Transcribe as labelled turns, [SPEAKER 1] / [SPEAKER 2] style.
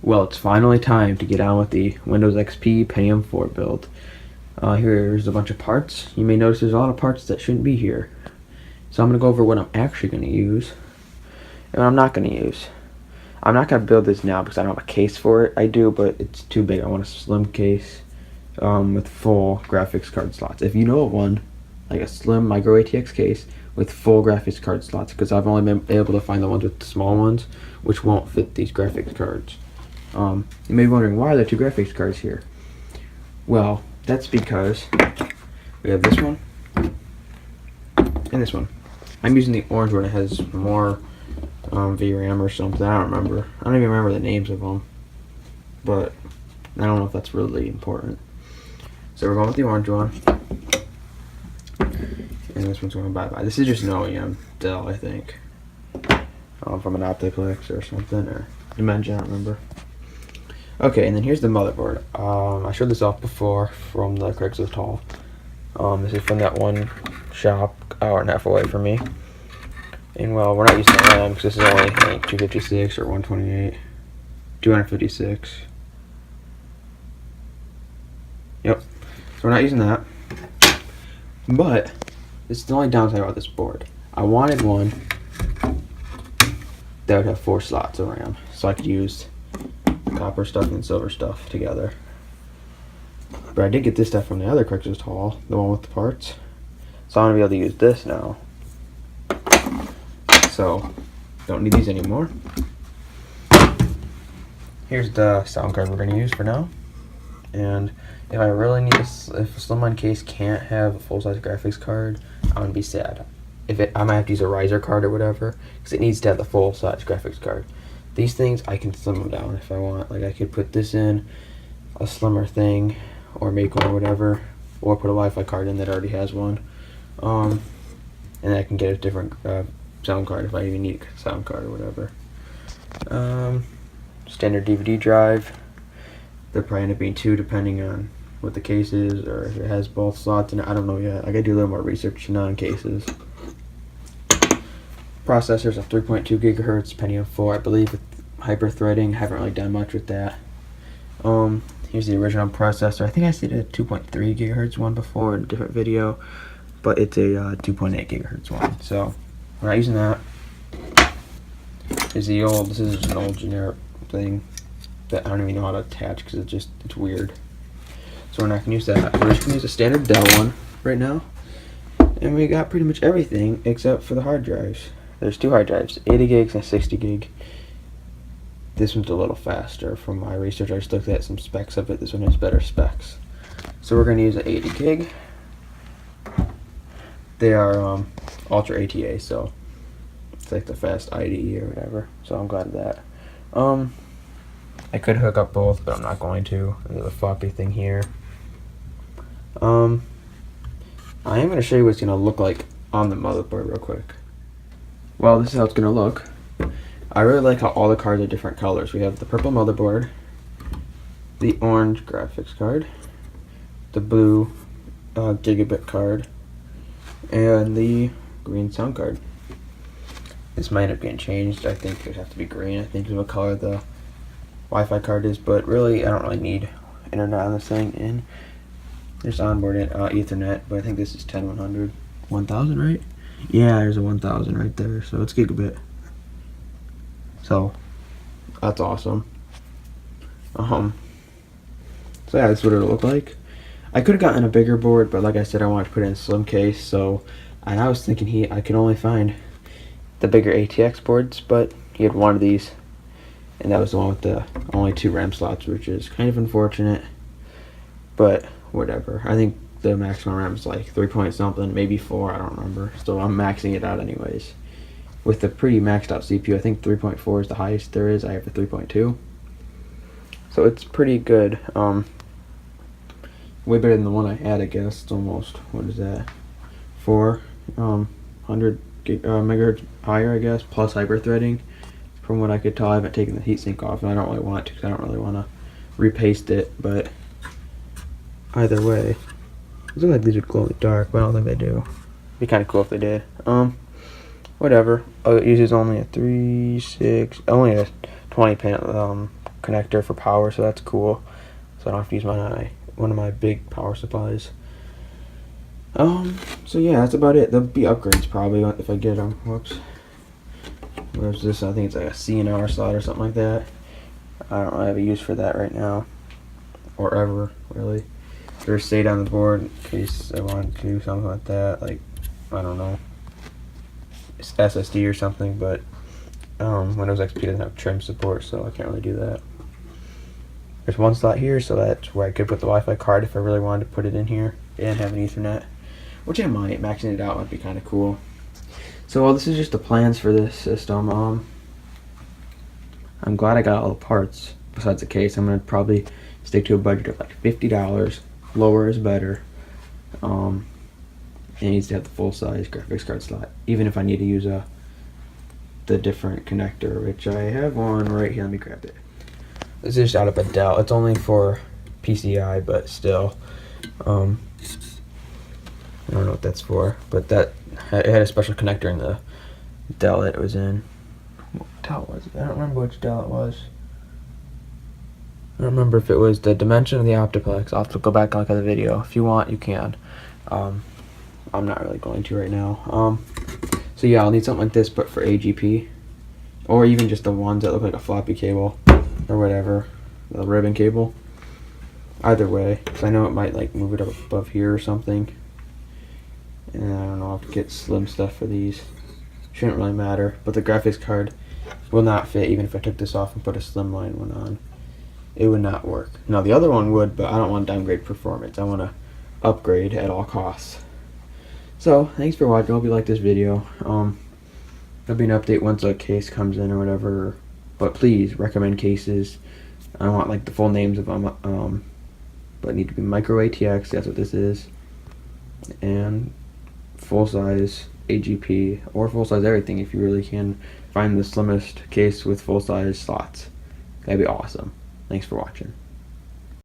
[SPEAKER 1] Well, it's finally time to get on with the Windows XP Pentium 4 build. Here's a bunch of parts. You may notice there's a lot of parts that shouldn't be here. So I'm going to go over what I'm actually going to use and what I'm not going to use. I'm not going to build this now because I don't have a case for it. I do, but it's too big. I want a slim case with full graphics card slots. If you know of one, like a slim micro ATX case with full graphics card slots, because I've only been able to find the ones with the small ones, which won't fit these graphics cards. You may be wondering, why are there two graphics cards here? Well, that's because we have this one and this one. I'm using the orange one. It has more VRAM or something. I don't remember. I don't even remember the names of them, but I don't know if that's really important. So we're going with the orange one, and this one's going bye-bye. This is just an OEM Dell, I think, from an Optiplex or something, or Dimension, I don't remember. Okay, and then here's the motherboard. I showed this off before from the Craigslist haul. This is from that one shop, hour and a half away from me. And well, we're not using the RAM because this is only like 256 or 128, 256. Yep. So we're not using that. But this is the only downside about this board. I wanted one that would have 4 slots of RAM, so I could use copper stuff and silver stuff together. But I did get this stuff from the other Craigslist haul, the one with the parts. So I'm gonna be able to use this now. So don't need these anymore. Here's the sound card we're gonna use for now. And if I really need if a slimline case can't have a full-size graphics card, I'm gonna be sad. I might have to use a riser card or whatever, because it needs to have the full-size graphics card. These things, I can slim them down if I want. Like, I could put this in a slimmer thing, or make one or whatever, or put a Wi-Fi card in that already has one. And I can get a different sound card if I even need a sound card or whatever. Standard DVD drive. They'll probably end up being 2 depending on what the case is, or if it has both slots in it. I don't know yet. I gotta do a little more research on cases. Processors of 3.2 gigahertz, Pentium 4, I believe, with hyper-threading. I haven't really done much with that. Here's the original processor. I think I said a 2.3 gigahertz one before in a different video, but it's a 2.8 gigahertz one. So we're not using that. This is just an old generic thing that I don't even know how to attach because it's weird. So we're not gonna use that. We're just gonna use a standard Dell one right now. And we got pretty much everything except for the hard drives. There's 2 hard drives, 80 gigs and 60 gig. This one's a little faster. From my research, I just looked at some specs of it. This one has better specs. So we're gonna use an 80 gig. They are Ultra ATA, so it's like the fast IDE or whatever. So I'm glad of that. I could hook up both, but I'm not going to. There's a floppy thing here. I am going to show you what it's going to look like on the motherboard real quick. Well, this is how it's going to look. I really like how all the cards are different colors. We have the purple motherboard, the orange graphics card, the blue gigabit card, and the green sound card. This might end up getting changed. I think it would have to be green. I think is what color the Wi-Fi card is, but really I don't really need internet on this thing. And there's onboard Ethernet, but I think this is 10/100, 1000, right? Yeah, there's a 1000 right there, so it's gigabit. So that's awesome. So yeah, that's what it'll look like. I could have gotten a bigger board, but like I said, I wanted to put it in a slim case. So, and I was thinking I could only find the bigger ATX boards, but he had one of these, and that was the one with the only 2 RAM slots, which is kind of unfortunate, but whatever. I think the maximum RAM is like 3 point something, maybe 4, I don't remember. So I'm maxing it out anyways. With the pretty maxed out CPU, I think 3.4 is the highest there is. I have a 3.2. So it's pretty good. Way better than the one I had, I guess. It's almost, what is that? 400 megahertz higher, I guess, plus hyper-threading. From what I could tell, I haven't taken the heatsink off, and I don't really want to because I don't really want to repaste it, but either way. It looks like these would glow in the dark, but I don't think they do. It'd be kind of cool if they did. Whatever. Oh, it uses only a 20 pin connector for power, so that's cool. So I don't have to use one of my big power supplies. So yeah, that's about it. There'll be upgrades probably if I get them. Whoops. Where's this? I think it's like a CNR slot or something like that. I don't really have a use for that right now, or ever really. There's stayed on the board in case I wanted to do something like that, like I don't know, it's SSD or something. But Windows XP doesn't have trim support, so I can't really do that. There's one slot here, so that's where I could put the Wi-Fi card if I really wanted to put it in here and have an Ethernet, which I might. Maxing it out might be kind of cool. So this is just the plans for this system. I'm glad I got all the parts besides the case. I'm gonna probably stick to a budget of like $50. Lower is better. It needs to have the full size graphics card slot, even if I need to use the different connector, which I have one right here. Let me grab it. This is just out of a Dell. It's only for PCI, but still. I don't know what that's for, but it had a special connector in the Dell that it was in. What Dell was it? I don't remember which Dell it was. I don't remember if it was the Dimension or the Optiplex. I'll have to go back and look at the video. If you want, you can. I'm not really going to right now. So yeah, I'll need something like this, but for AGP, or even just the ones that look like a floppy cable or whatever, the ribbon cable. Either way, because I know it might like move it up above here or something. And I don't know, I'll have to get slim stuff for these. Shouldn't really matter, but the graphics card will not fit even if I took this off and put a slimline one on. It would not work. Now the other one would, but I don't want to downgrade performance. I want to upgrade at all costs. So thanks for watching. I hope you liked this video. There'll be an update once a case comes in or whatever. But please recommend cases. I want like the full names of them. But need to be micro ATX. That's what this is. And full size AGP or full size everything if you really can find the slimmest case with full size slots. That'd be awesome. Thanks for watching.